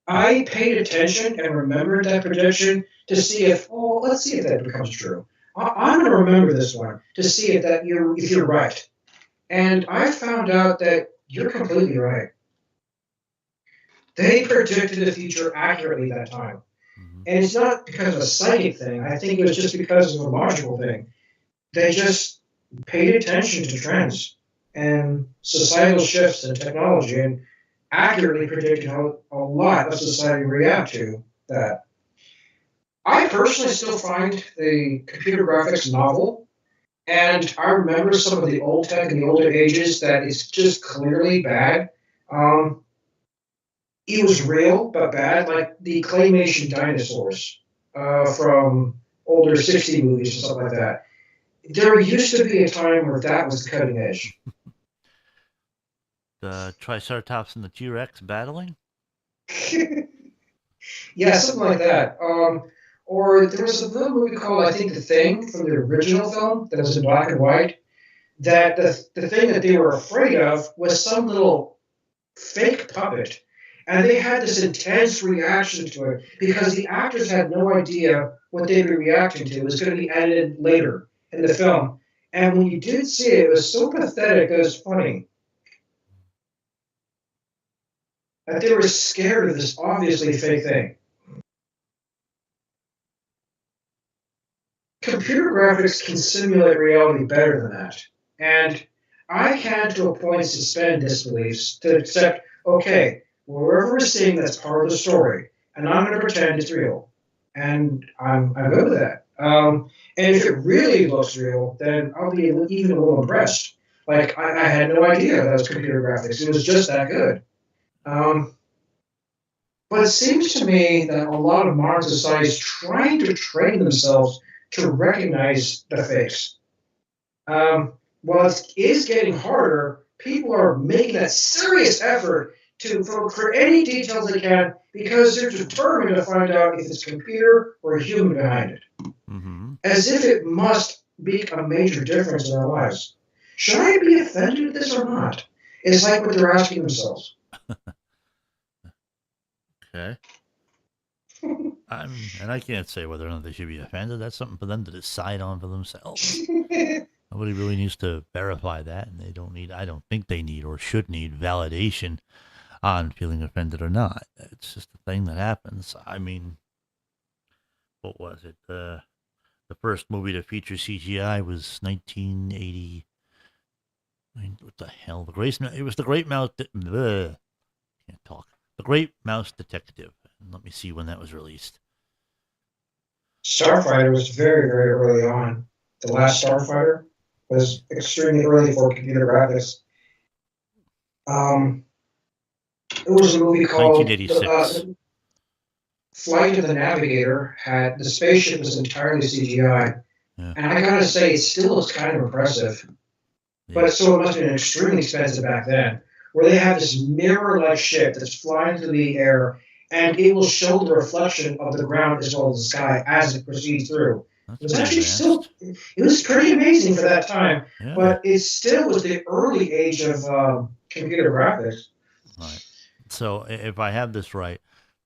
I paid attention and remembered that prediction to see if, oh, let's see if that becomes true. I'm going to remember this one to see if you're right. And I found out that you're completely right. They predicted the future accurately that time. Mm-hmm. And it's not because of a psychic thing. I think it was just because of a logical thing. They just paid attention to trends and societal shifts in technology and accurately predicted how a lot of society react to that. I personally still find the computer graphics novel, and I remember some of the old tech in the older ages that is just clearly bad. Um, it was real but bad, like the claymation dinosaurs from older 60 movies and stuff like that. There used to be a time where that was the cutting edge. The Triceratops and the T Rex battling. Yeah, something like that. Or there was another movie called, I think, The Thing from the original film that was in black and white. That the thing that they were afraid of was some little fake puppet. And they had this intense reaction to it because the actors had no idea what they'd be reacting to. It was going to be edited later in the film. And when you did see it, it was so pathetic that it was funny. That they were scared of this obviously fake thing. Computer graphics can simulate reality better than that. And I can, to a point, suspend disbeliefs to accept, okay, wherever we're seeing that's part of the story, and I'm going to pretend it's real. And I'm good with that. And if it really looks real, then I'll be even a little impressed. Like, I had no idea that was computer graphics. It was just that good. Um, but it seems to me that a lot of modern society is trying to train themselves to recognize the fakes. While it is getting harder, people are making that serious effort to for any details they can because they're determined to find out if it's computer or a human behind it, Mm-hmm. as if it must make a major difference in our lives. Should I be offended with this or not? It's like what they're asking themselves. Okay. And I can't say whether or not they should be offended. That's something for them to decide on for themselves. Nobody really needs to verify that, and they don't need. I don't think they need or should need validation on feeling offended or not. It's just a thing that happens. I mean, what was it? The first movie to feature CGI was 1980. I mean, what the hell? It was the Great Mouse. Can't talk. The Great Mouse Detective. Let me see when that was released. Starfighter was very, very early on. The last Starfighter was extremely early for computer graphics. Um, it was a movie called 1986. Flight of the Navigator. Had the spaceship was entirely CGI, Yeah. and I gotta say, it still looks kind of impressive. Yeah. But so it must have been extremely expensive back then, where they have this mirror-like ship that's flying through the air, and it will show the reflection of the ground as well as the sky as it proceeds through. That's It was pretty actually advanced. it was pretty amazing for that time, Yeah. but it still was the early age of computer graphics. Right. So if I have this right,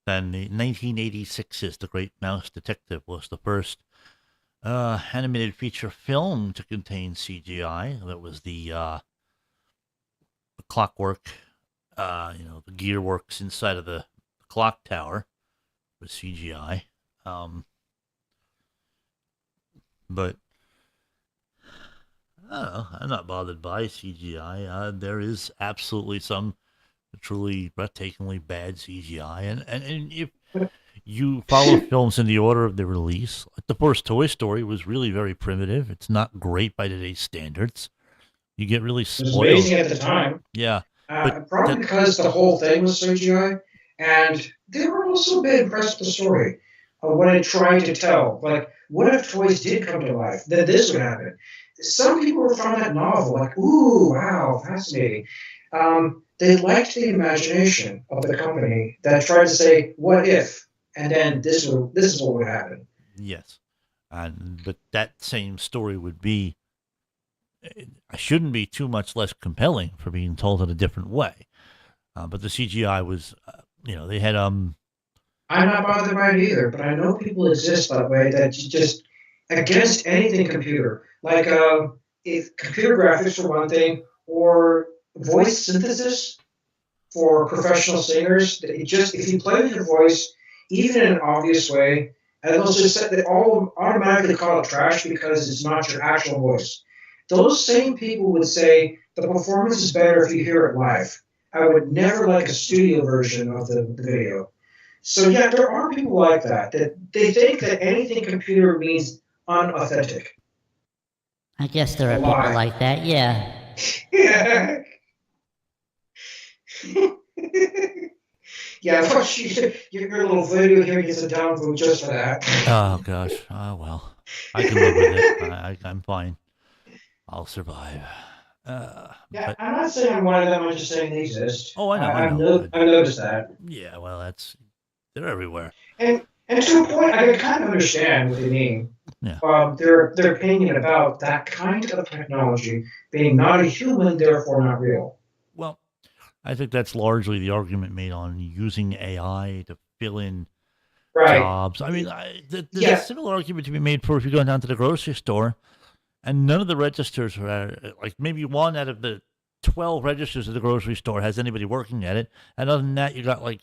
then the 1986's The Great Mouse Detective was the first animated feature film to contain CGI. That was the clockwork, the gearworks inside of the clock tower was CGI. But I don't know. I'm not bothered by CGI. There is absolutely some truly breathtakingly bad CGI, and if you follow films in the order of their release, like the first Toy Story was really very primitive. It's not great by today's standards. You get really It was spoiled. amazing at the time, Yeah, but probably because the whole thing was CGI, and they were also a bit impressed with the story of what it tried to tell. Like, what if toys did come to life? Then this would happen. Some people found that novel, like, ooh, wow, fascinating. They liked the imagination of the company that tried to say, what if? And then this is what would happen. yes, and but that same story would be shouldn't be too much less compelling for being told in a different way. But the CGI was, they had I'm not bothered by it either, but I know people exist that way that you just against anything computer. Like if computer graphics for one thing, or voice synthesis for professional singers. That it just if you play with your voice, even in an obvious way, and they'll just set they all automatically call it trash because it's not your actual voice. Those same people would say the performance is better if you hear it live. I would never like a studio version of the video. So yeah, there are people like that that they think that anything computer means unauthentic, I guess there a are people lie. like that, yeah. Yeah. Yeah, watch your little video here gets a downvote just for that. oh gosh, well, I can live with it. I'm fine. I'll survive. Yeah, But I'm not saying I'm one of them. I'm just saying they exist. oh, I know. I've noticed that, Yeah, well, they're everywhere. and to a point, I can kind of understand what they mean. Yeah. Their opinion about that kind of technology being not a human, therefore not real. Well, I think that's largely the argument made on using AI to fill in Right? jobs. I mean, there's a Yeah. similar argument to be made for if you go down to the grocery store and none of the registers are like maybe one out of the 12 registers at the grocery store has anybody working at it. And other than that, you got like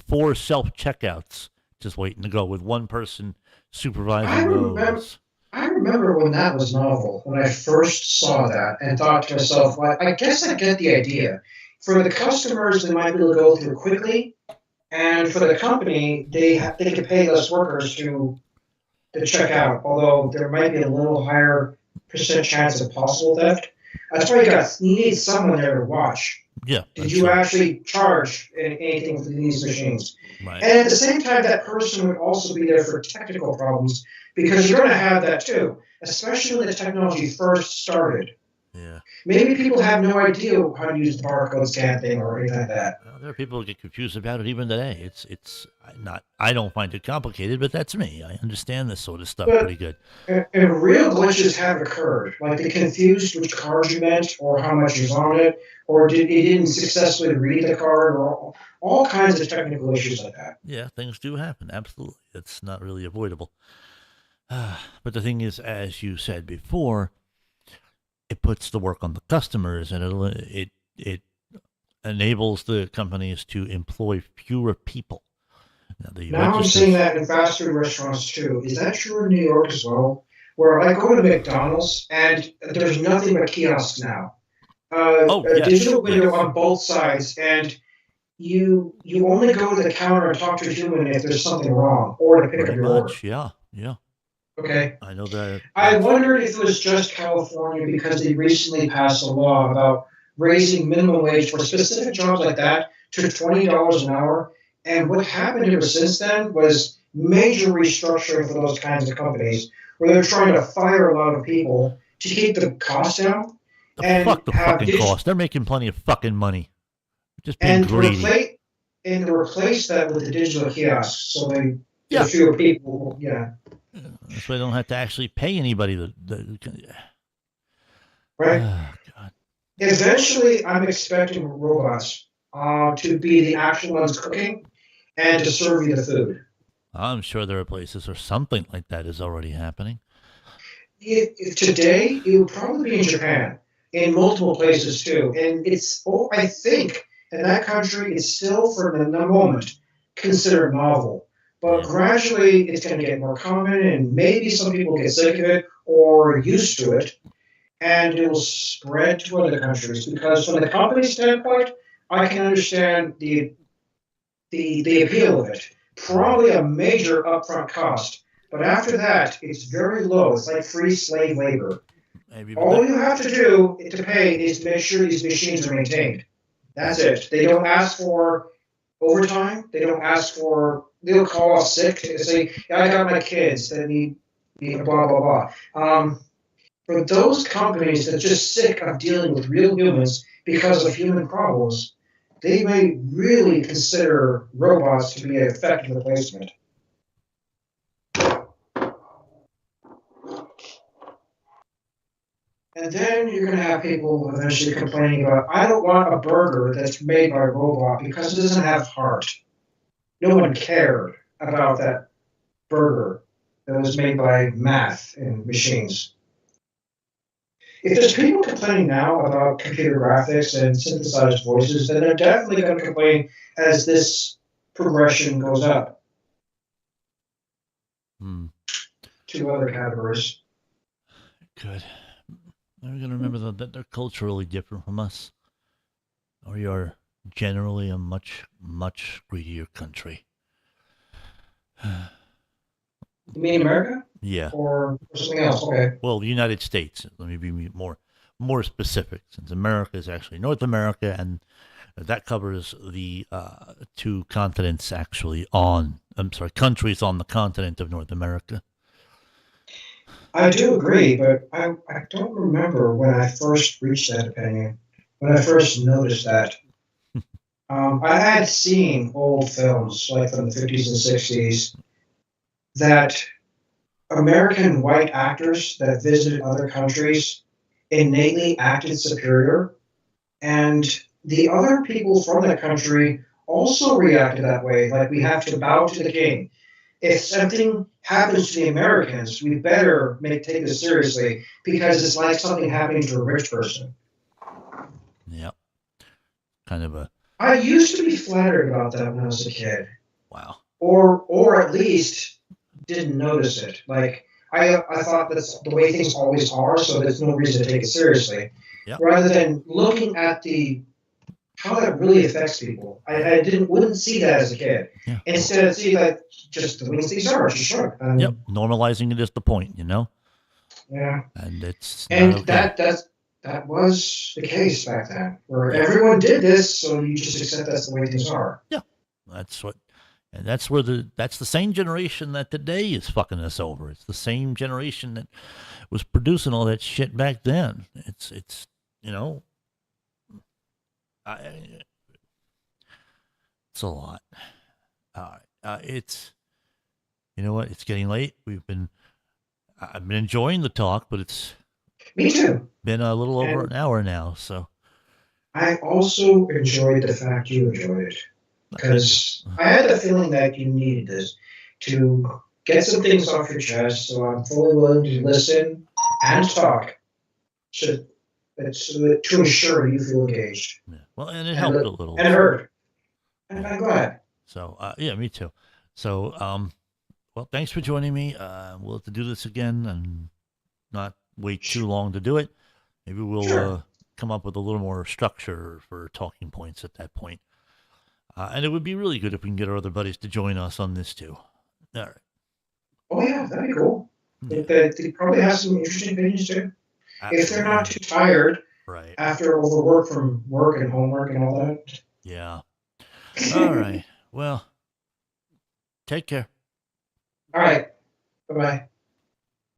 four self checkouts just waiting to go with one person I supervising remember. those. I remember when that was novel, when I first saw that and thought to myself, well, I guess I get the idea. For the customers, they might be able to go through quickly, and for the company, they could pay less workers to check out, although there might be a little higher percent chance of possible theft. That's why you need someone there to watch. Yeah, Did that's you true. actually charge anything for these machines? Right. And at the same time, that person would also be there for technical problems because you're going to have that too, especially when the technology first started. Yeah. Maybe people have no idea how to use the barcode scan thing or anything like that. Well, there are people who get confused about it even today. It's not. I don't find it complicated, but that's me. I understand this sort of stuff pretty But good. and real glitches have occurred. Like they confused which card you meant or how much is on it, or it didn't successfully read the card, or all kinds of technical issues like that. Yeah, things do happen. Absolutely, it's not really avoidable. But the thing is, as you said before, it puts the work on the customers, and it enables the companies to employ fewer people. Now, the Now I'm seeing registers. that in fast food restaurants too. Is that true in New York as well? Where I go to McDonald's and there's nothing but kiosks now. Oh, a yes, digital window yes. on both sides, and you only go to the counter and talk to a human if there's something wrong, or to pick up Pretty your order. much, yeah, yeah. Okay. I know that. I wondered if it was just California because they recently passed a law about raising minimum wage for specific jobs like that to $20 an hour. And what happened ever since then was major restructuring for those kinds of companies where they're trying to fire a lot of people to keep the cost down and Fuck the have fucking cost. They're making plenty of fucking money. Just being and greedy. replace that with the digital kiosks so they Yeah. fewer people. Yeah. That's why they don't have to actually pay anybody. Right. Oh, God. Eventually, I'm expecting robots to be the actual ones cooking and to serve you the food. I'm sure there are places where something like that is already happening. Today, it would probably be in Japan, in multiple places too. And I think in that country, it's still for the moment considered novel. But Yeah. gradually, it's going to get more common, and maybe some people get sick of it or used to it, and it will spread to other countries. Because from the company standpoint, I can understand the appeal of it. Probably a major upfront cost, but after that, it's very low. It's like free slave labor. Maybe, All you have to do to pay is to make sure these machines are maintained. That's it. They don't ask for overtime. They don't ask for. They'll call off sick to say, "Yeah, I got my kids that need blah blah blah." For those companies that are just sick of dealing with real humans because of human problems, they may really consider robots to be an effective replacement. And then you're going to have people eventually complaining about, I don't want a burger that's made by a robot because it doesn't have heart. No one cared about that burger that was made by math and machines. If there's people complaining now about computer graphics and synthesized voices, then they're definitely going to complain as this progression goes up to other categories. Good. We're going to remember that they're culturally different from us. We are generally a much, much greedier country. You mean America? Yeah. Or something else? Okay. Well, the United States. Let me be more specific, since America is actually North America, and that covers the two continents actually countries on the continent of North America. I do agree, but I don't remember when I first reached that opinion, when I first noticed that. I had seen old films, like from the 50s and 60s, that American white actors that visited other countries innately acted superior, and the other people from that country also reacted that way, like we have to bow to the king. If something happens to the Americans, we better take this seriously because it's like something happening to a rich person. Yep. Kind of a. I used to be flattered about that when I was a kid. Wow. Or at least didn't notice it. Like I thought that's the way things always are, so there's no reason to take it seriously. Yep. Rather than looking at how that really affects people. I wouldn't see that as a kid. Yeah. Instead, I'd see that just the way things are. Just sure. Yep. Normalizing it is the point, Yeah. And it's And okay. that was the case back then, where everyone did this, so you just accept that's the way things are. Yeah. That's the same generation that today is fucking us over. It's the same generation that was producing all that shit back then. It's it's a lot. All right. It's what? It's getting late. I've been enjoying the talk, but it's Me too. been a little over an hour now. So I also enjoyed the fact you enjoyed it, because I had the feeling that you needed this to get some things off your chest. So I'm fully willing to listen and talk to ensure you feel engaged. Yeah. Well, and it helped a little. And heard. And I'm glad. So yeah, me too. So well, thanks for joining me. We'll have to do this again and not wait too long to do it. Maybe we'll Sure. come up with a little more structure for talking points at that point. And it would be really good if we can get our other buddies to join us on this too. All right. Oh yeah, that'd be cool. Yeah, They probably have some interesting opinions too. If they're not absolutely. too tired Right. after overwork from work and homework and all that. Yeah. All right. Well, take care. All right. Bye bye.